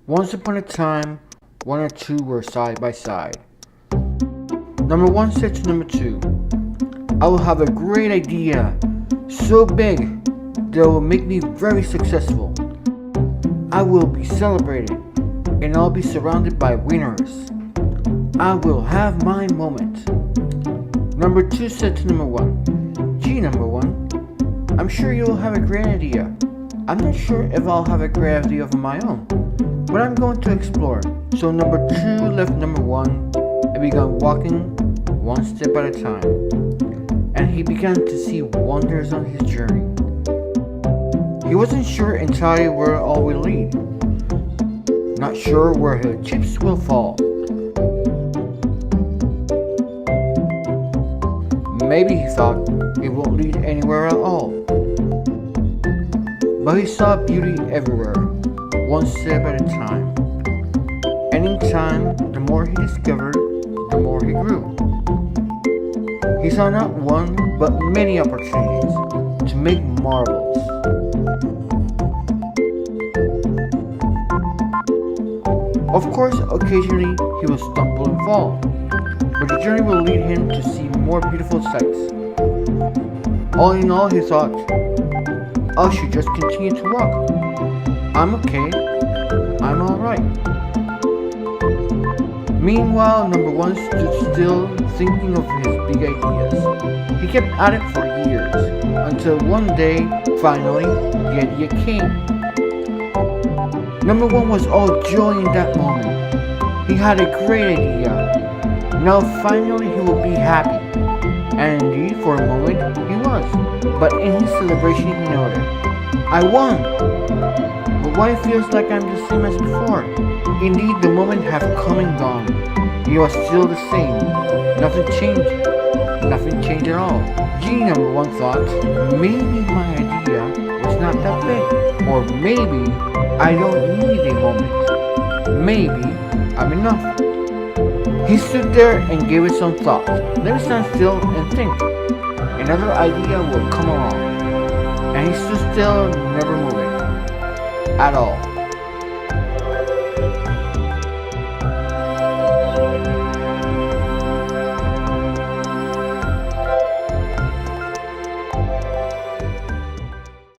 Once upon a time, one or two were side by side. Number one said to number two, I will have a great idea, so big that it will make me very successful. I will be celebrated, and I'll be surrounded by winners. I will have my moment. Number two said to number one, gee, number one, I'm sure you'll have a great idea. I'm not sure if I'll have a great idea of my own, but I'm going to explore. So number two left number one and began walking one step at a time. And he began to see wonders on his journey. He wasn't sure entirely where it all will lead. Not sure where the chips will fall. Maybe he thought it won't lead anywhere at all. But he saw beauty everywhere, one step at a time. And in time, the more he discovered, the more he grew. He saw not one, but many opportunities to make marvels. Of course, occasionally he will stumble and fall, but the journey will lead him to see more beautiful sights. All in all, he thought, I should just continue to walk. I'm okay. I'm alright. Meanwhile, number one stood still thinking of his big ideas. He kept at it for years, until one day, finally, the idea came. Number one was all joy in that moment. He had a great idea. Now finally he will be happy. And indeed, for a moment, he was. But in his celebration he noted, I won! But why it feels like I'm the same as before? Indeed, the moment have come and gone. He was still the same. Nothing changed. Nothing changed at all. Gee, number one thought, maybe my idea was not that big. Or maybe I don't need a moment. Maybe I'm enough. He stood there and gave it some thought. Let me stand still and think. Another idea will come along. And he stood still, never moving at all.